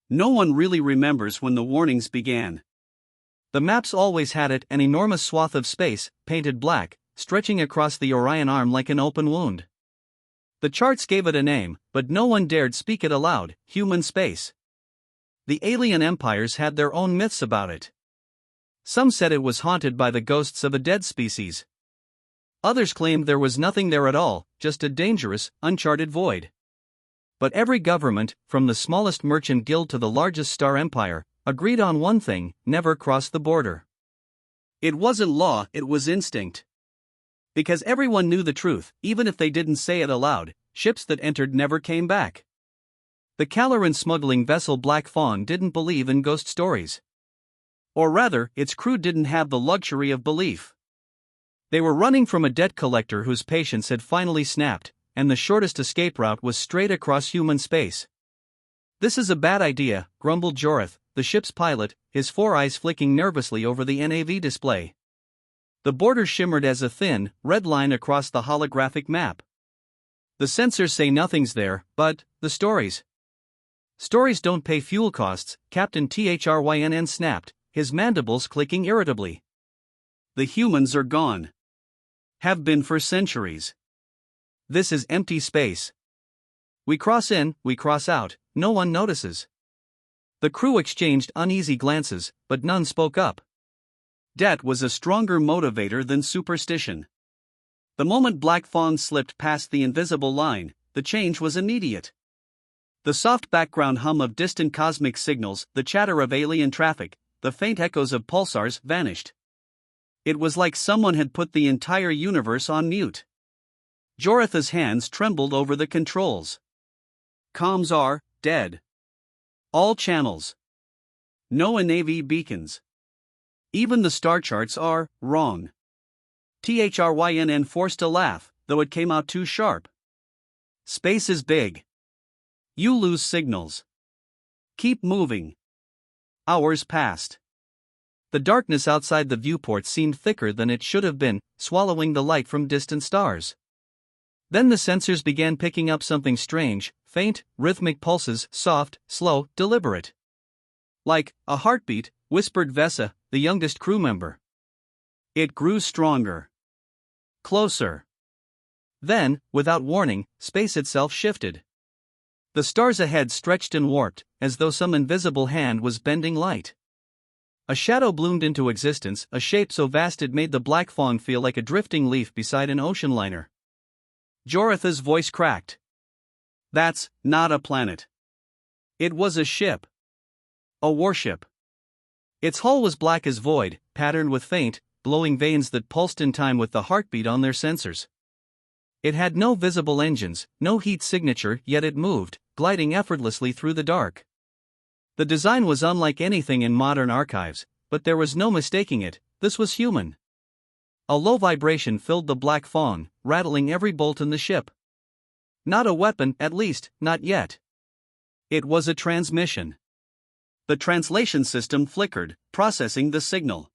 No one really remembers when the warnings began. The maps always had it, an enormous swath of space, painted black, stretching across the Orion arm like an open wound. The charts gave it a name, but no one dared speak it aloud: human space. The alien empires had their own myths about it. Some said it was haunted by the ghosts of a dead species. Others claimed there was nothing there at all, just a dangerous, uncharted void. But every government, from the smallest merchant guild to the largest star empire, agreed on one thing: never cross the border. It wasn't law, it was instinct. Because everyone knew the truth, even if they didn't say it aloud: ships that entered never came back. The Caloran smuggling vessel Black Fawn didn't believe in ghost stories. Or rather, its crew didn't have the luxury of belief. They were running from a debt collector whose patience had finally snapped, and the shortest escape route was straight across human space. "This is a bad idea," grumbled Jorith, the ship's pilot, his 4 eyes flicking nervously over the NAV display. The border shimmered as a thin, red line across the holographic map. "The sensors say nothing's there, but the stories. Stories don't pay fuel costs," Captain THRYNN snapped, his mandibles clicking irritably. "The humans are gone. Have been for centuries. This is empty space. We cross in, we cross out, no one notices." The crew exchanged uneasy glances, but none spoke up. Debt was a stronger motivator than superstition. The moment Black Fawn slipped past the invisible line, the change was immediate. The soft background hum of distant cosmic signals, the chatter of alien traffic, the faint echoes of pulsars vanished. It was like someone had put the entire universe on mute. Joritha's hands trembled over the controls. Comms are dead. All channels. No NAV beacons. Even the star charts are wrong. THRYNN forced a laugh, though it came out too sharp. "Space is big. You lose signals. Keep moving." Hours passed. The darkness outside the viewport seemed thicker than it should have been, swallowing the light from distant stars. Then the sensors began picking up something strange: faint, rhythmic pulses, soft, slow, deliberate. "Like a heartbeat," whispered Vesa, the youngest crew member. It grew stronger. Closer. Then, without warning, space itself shifted. The stars ahead stretched and warped, as though some invisible hand was bending light. A shadow bloomed into existence, a shape so vast it made the Black Fawn feel like a drifting leaf beside an ocean liner. Joritha's voice cracked. "That's not a planet. It was a ship. A warship." Its hull was black as void, patterned with faint, glowing veins that pulsed in time with the heartbeat on their sensors. It had no visible engines, no heat signature, yet it moved, gliding effortlessly through the dark. The design was unlike anything in modern archives, but there was no mistaking it: this was human. A low vibration filled the Black Fawn, rattling every bolt in the ship. Not a weapon, at least, not yet. It was a transmission. The translation system flickered, processing the signal.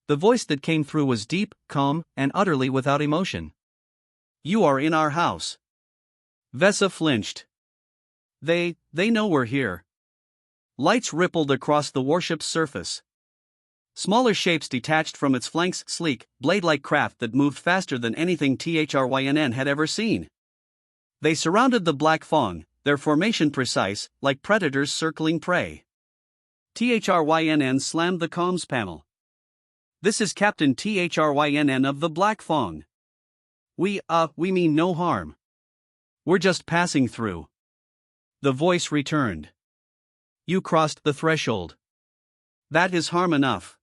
The voice that came through was deep, calm, and utterly without emotion. "You are in our house." Vesa flinched. They know we're here." Lights rippled across the warship's surface. Smaller shapes detached from its flanks, sleek, blade-like craft that moved faster than anything THRYNN had ever seen. They surrounded the Black Fawn, their formation precise, like predators circling prey. THRYNN slammed the comms panel. "This is Captain THRYNN of the Black Fawn. We mean no harm. We're just passing through." The voice returned. "You crossed the threshold. That is harm enough."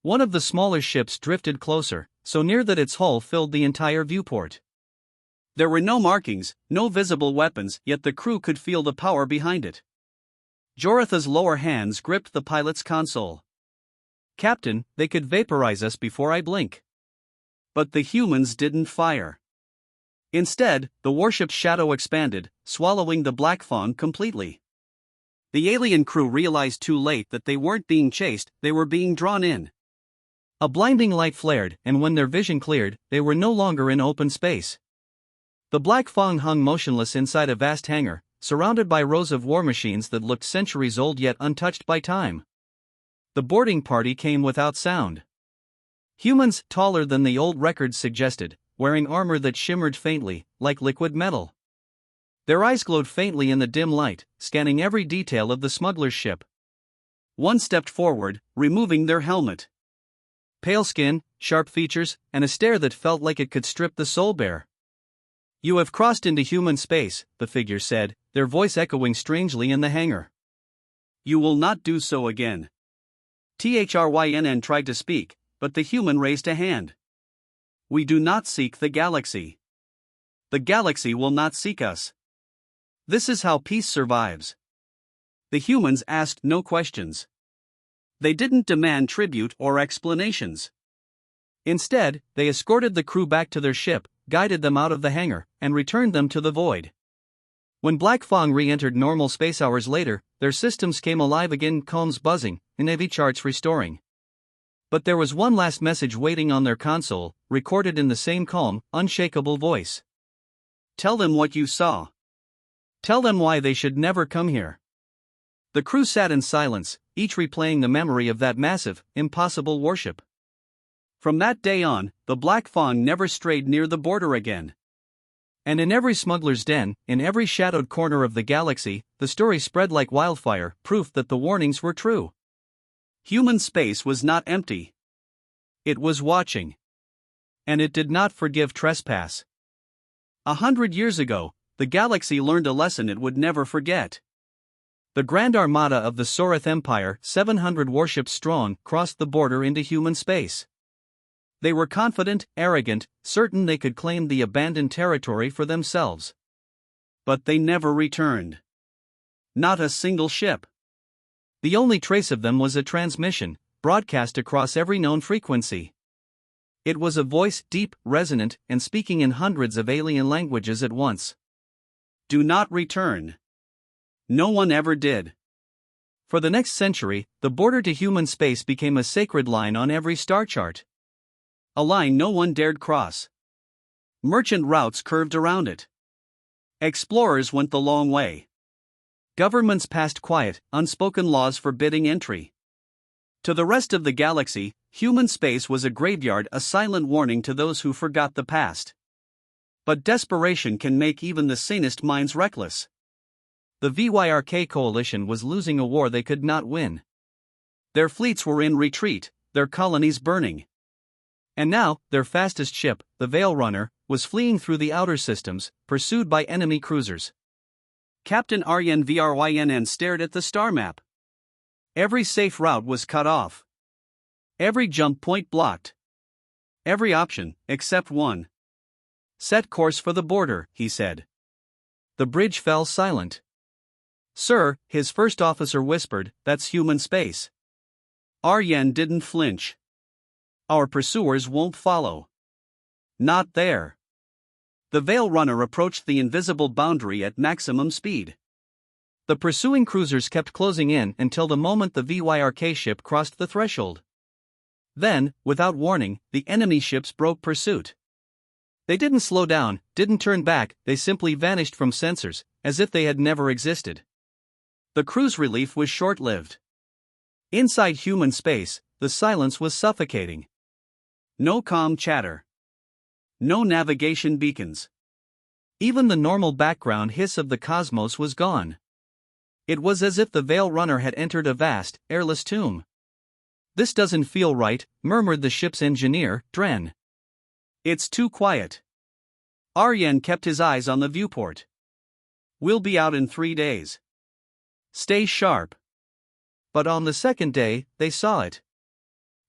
One of the smaller ships drifted closer, so near that its hull filled the entire viewport. There were no markings, no visible weapons, yet the crew could feel the power behind it. Joritha's lower hands gripped the pilot's console. "Captain, they could vaporize us before I blink." But the humans didn't fire. Instead, the warship's shadow expanded, swallowing the Black Fawn completely. The alien crew realized too late that they weren't being chased, they were being drawn in. A blinding light flared, and when their vision cleared, they were no longer in open space. The Black Fawn hung motionless inside a vast hangar, surrounded by rows of war machines that looked centuries old yet untouched by time. The boarding party came without sound. Humans, taller than the old records suggested, wearing armor that shimmered faintly, like liquid metal. Their eyes glowed faintly in the dim light, scanning every detail of the smuggler's ship. One stepped forward, removing their helmet. Pale skin, sharp features, and a stare that felt like it could strip the soul bare. "You have crossed into human space," the figure said, their voice echoing strangely in the hangar. "You will not do so again." THRYNN tried to speak, but the human raised a hand. "We do not seek the galaxy. The galaxy will not seek us. This is how peace survives." The humans asked no questions. They didn't demand tribute or explanations. Instead, they escorted the crew back to their ship, guided them out of the hangar, and returned them to the void. When Black Fong re-entered normal space hours later, their systems came alive again, comms buzzing, and Navy charts restoring. But there was one last message waiting on their console, recorded in the same calm, unshakable voice. "Tell them what you saw. Tell them why they should never come here." The crew sat in silence, each replaying the memory of that massive, impossible warship. From that day on, the Black Fong never strayed near the border again. And in every smuggler's den, in every shadowed corner of the galaxy, the story spread like wildfire, proof that the warnings were true. Human space was not empty. It was watching. And it did not forgive trespass. 100 years ago, the galaxy learned a lesson it would never forget. The Grand Armada of the Soreth Empire, 700 warships strong, crossed the border into human space. They were confident, arrogant, certain they could claim the abandoned territory for themselves. But they never returned. Not a single ship. The only trace of them was a transmission, broadcast across every known frequency. It was a voice, deep, resonant, and speaking in hundreds of alien languages at once. "Do not return." No one ever did. For the next century, the border to human space became a sacred line on every star chart. A line no one dared cross. Merchant routes curved around it. Explorers went the long way. Governments passed quiet, unspoken laws forbidding entry. To the rest of the galaxy, human space was a graveyard, a silent warning to those who forgot the past. But desperation can make even the sanest minds reckless. The VYRK coalition was losing a war they could not win. Their fleets were in retreat, their colonies burning. And now, their fastest ship, the Veil Runner, was fleeing through the outer systems, pursued by enemy cruisers. Captain Aryan Vrynn stared at the star map. Every safe route was cut off. Every jump point blocked. Every option, except one. "Set course for the border," he said. The bridge fell silent. "Sir," his first officer whispered, "that's human space." Aryan didn't flinch. "Our pursuers won't follow." "Not there." The Veil Runner approached the invisible boundary at maximum speed. The pursuing cruisers kept closing in until the moment the VYRK ship crossed the threshold. Then, without warning, the enemy ships broke pursuit. They didn't slow down, didn't turn back, they simply vanished from sensors, as if they had never existed. The crew's relief was short-lived. Inside human space, the silence was suffocating. No calm chatter. No navigation beacons. Even the normal background hiss of the cosmos was gone. It was as if the Veil Runner had entered a vast, airless tomb. "This doesn't feel right," murmured the ship's engineer, Dren. "It's too quiet." Aryan kept his eyes on the viewport. "We'll be out in 3 days. Stay sharp." But on the second day, they saw it.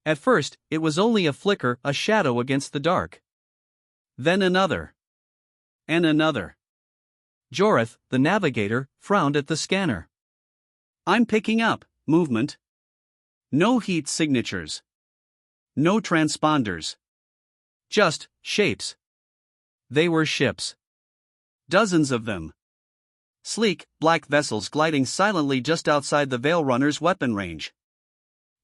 At first, it was only a flicker, a shadow against the dark. Then another. And another. Joreth, the navigator, frowned at the scanner. "I'm picking up movement. No heat signatures. No transponders. Just shapes." They were ships. Dozens of them. Sleek, black vessels gliding silently just outside the Veil Runner's weapon range.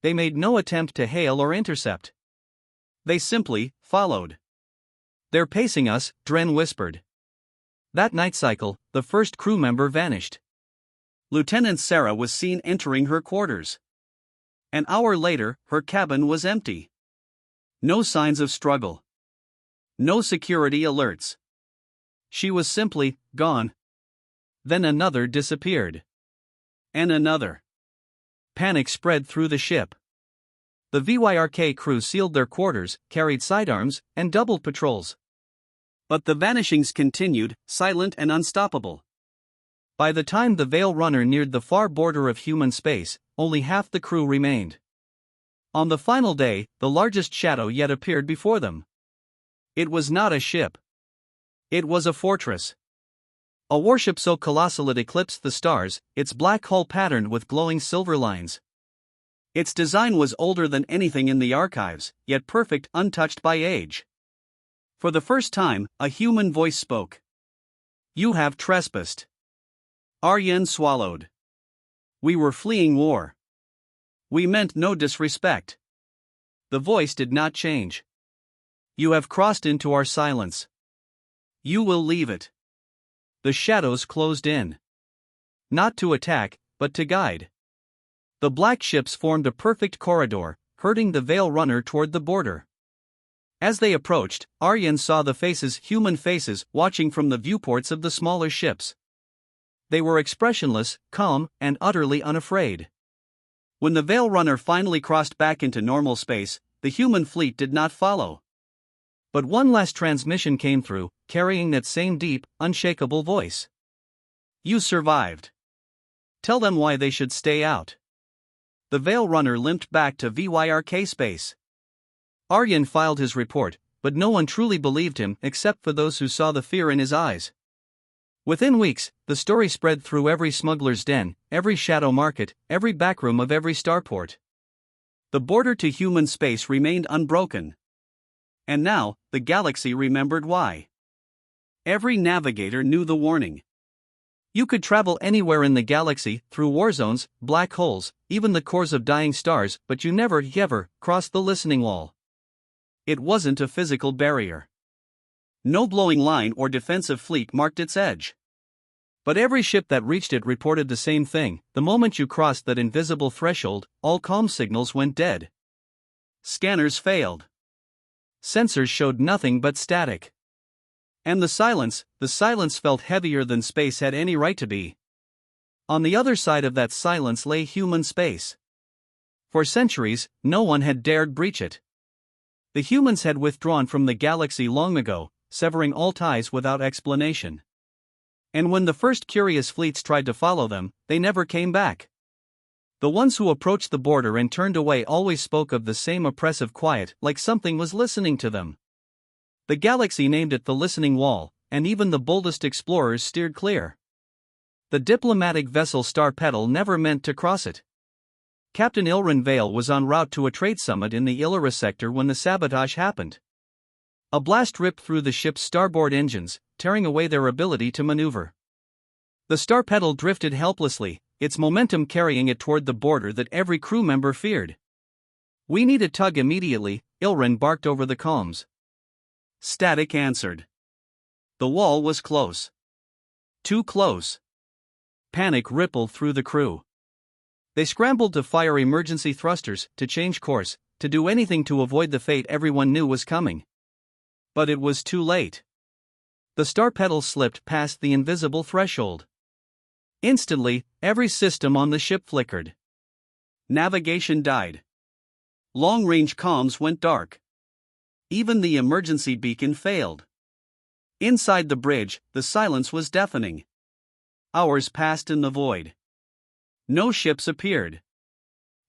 They made no attempt to hail or intercept. They simply followed. "They're pacing us," Dren whispered. That night cycle, the first crew member vanished. Lieutenant Sarah was seen entering her quarters. An hour later, her cabin was empty. No signs of struggle. No security alerts. She was simply gone. Then another disappeared. And another. Panic spread through the ship. The VYRK crew sealed their quarters, carried sidearms, and doubled patrols. But the vanishings continued, silent and unstoppable. By the time the Veil Runner neared the far border of human space, only half the crew remained. On the final day, the largest shadow yet appeared before them. It was not a ship. It was a fortress. A warship so colossal it eclipsed the stars, its black hull patterned with glowing silver lines. Its design was older than anything in the archives, yet perfect, untouched by age. For the first time, a human voice spoke. "You have trespassed." Aryan swallowed. "We were fleeing war. We meant no disrespect." The voice did not change. "You have crossed into our silence. You will leave it." The shadows closed in. Not to attack, but to guide. The black ships formed a perfect corridor, herding the Veil Runner toward the border. As they approached, Aryan saw the faces, human faces, watching from the viewports of the smaller ships. They were expressionless, calm, and utterly unafraid. When the Veil Runner finally crossed back into normal space, the human fleet did not follow. But one last transmission came through, carrying that same deep, unshakable voice. "You survived. Tell them why they should stay out." The Veil Runner limped back to VYRK space. Aryan filed his report, but no one truly believed him except for those who saw the fear in his eyes. Within weeks, the story spread through every smuggler's den, every shadow market, every backroom of every starport. The border to human space remained unbroken. And now, the galaxy remembered why. Every navigator knew the warning. You could travel anywhere in the galaxy, through war zones, black holes, even the cores of dying stars, but you never, ever, crossed the listening wall. It wasn't a physical barrier. No blowing line or defensive fleet marked its edge. But every ship that reached it reported the same thing: the moment you crossed that invisible threshold, all comm signals went dead. Scanners failed. Sensors showed nothing but static. And the silence felt heavier than space had any right to be. On the other side of that silence lay human space. For centuries, no one had dared breach it. The humans had withdrawn from the galaxy long ago, severing all ties without explanation. And when the first curious fleets tried to follow them, they never came back. The ones who approached the border and turned away always spoke of the same oppressive quiet, like something was listening to them. The galaxy named it the listening wall, and even the boldest explorers steered clear. The diplomatic vessel Star Petal never meant to cross it. Captain Ilrin Vale was en route to a trade summit in the Illyris sector when the sabotage happened. A blast ripped through the ship's starboard engines, tearing away their ability to maneuver. The Star Petal drifted helplessly, its momentum carrying it toward the border that every crew member feared. "We need a tug immediately," Ilrin barked over the comms. Static answered. The wall was close. Too close. Panic rippled through the crew. They scrambled to fire emergency thrusters, to change course, to do anything to avoid the fate everyone knew was coming. But it was too late. The Star Petal slipped past the invisible threshold. Instantly, every system on the ship flickered. Navigation died. Long-range comms went dark. Even the emergency beacon failed. Inside the bridge, the silence was deafening. Hours passed in the void. No ships appeared.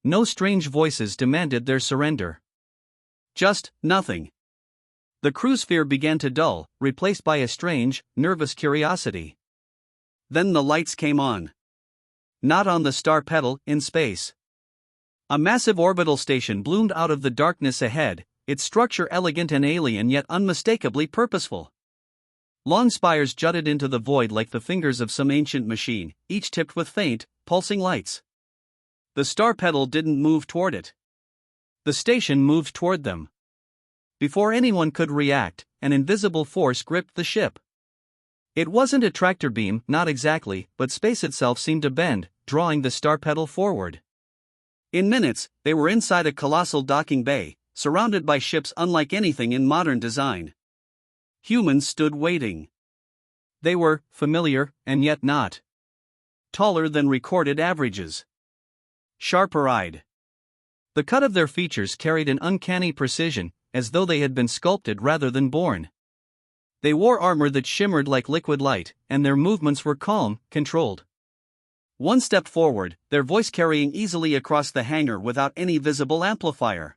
No strange voices demanded their surrender. Just nothing. The crew's fear began to dull, replaced by a strange, nervous curiosity. Then the lights came on. Not on the Star Petal, in space. A massive orbital station bloomed out of the darkness ahead, its structure elegant and alien yet unmistakably purposeful. Long spires jutted into the void like the fingers of some ancient machine, each tipped with faint, pulsing lights. The Star Petal didn't move toward it. The station moved toward them. Before anyone could react, an invisible force gripped the ship. It wasn't a tractor beam, not exactly, but space itself seemed to bend, drawing the star pedal forward. In minutes, they were inside a colossal docking bay, surrounded by ships unlike anything in modern design. Humans stood waiting. They were familiar, and yet not. Taller than recorded averages. Sharper-eyed. The cut of their features carried an uncanny precision, as though they had been sculpted rather than born. They wore armor that shimmered like liquid light, and their movements were calm, controlled. One stepped forward, their voice carrying easily across the hangar without any visible amplifier.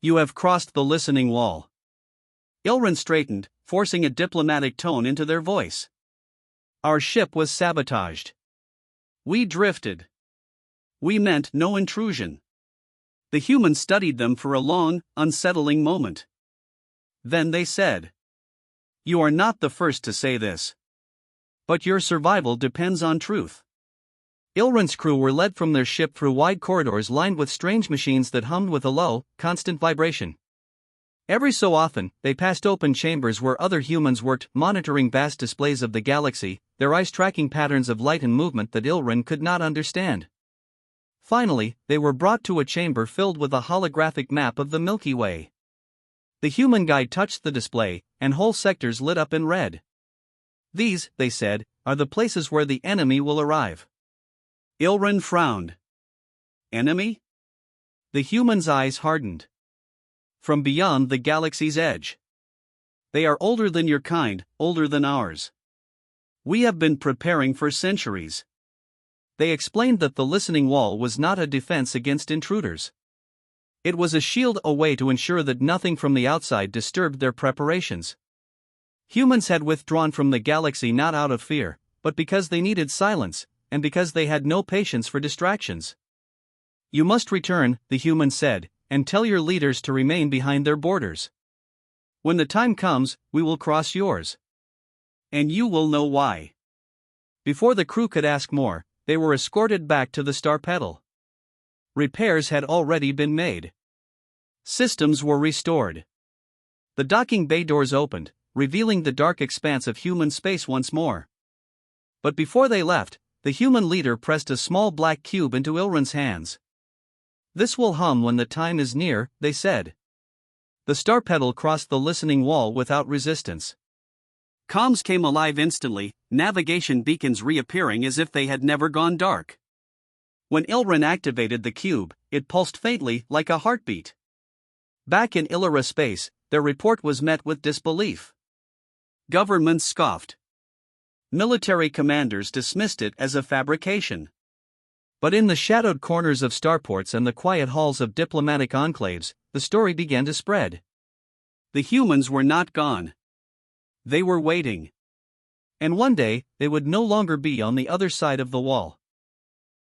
"You have crossed the listening wall." Ilrin straightened, forcing a diplomatic tone into their voice. "Our ship was sabotaged. We drifted. We meant no intrusion." The humans studied them for a long, unsettling moment. Then they said, "You are not the first to say this. But your survival depends on truth." Ilrin's crew were led from their ship through wide corridors lined with strange machines that hummed with a low, constant vibration. Every so often, they passed open chambers where other humans worked, monitoring vast displays of the galaxy, their eyes tracking patterns of light and movement that Ilrin could not understand. Finally, they were brought to a chamber filled with a holographic map of the Milky Way. The human guide touched the display, and whole sectors lit up in red. "These," they said, "are the places where the enemy will arrive." Ilrin frowned. "Enemy?" The human's eyes hardened. "From beyond the galaxy's edge. They are older than your kind, older than ours. We have been preparing for centuries." They explained that the listening wall was not a defense against intruders. It was a shield, a way to ensure that nothing from the outside disturbed their preparations. Humans had withdrawn from the galaxy not out of fear, but because they needed silence, and because they had no patience for distractions. "You must return," the human said, "and tell your leaders to remain behind their borders. When the time comes, we will cross yours. And you will know why." Before the crew could ask more, they were escorted back to the star pedal. Repairs had already been made. Systems were restored. The docking bay doors opened, revealing the dark expanse of human space once more. But before they left, the human leader pressed a small black cube into Ilrin's hands. "This will hum when the time is near," they said. The star pedal crossed the listening wall without resistance. Comms came alive instantly, navigation beacons reappearing as if they had never gone dark. When Ilrin activated the cube, it pulsed faintly like a heartbeat. Back in Illyra space, their report was met with disbelief. Governments scoffed. Military commanders dismissed it as a fabrication. But in the shadowed corners of starports and the quiet halls of diplomatic enclaves, the story began to spread. The humans were not gone. They were waiting. And one day, they would no longer be on the other side of the wall.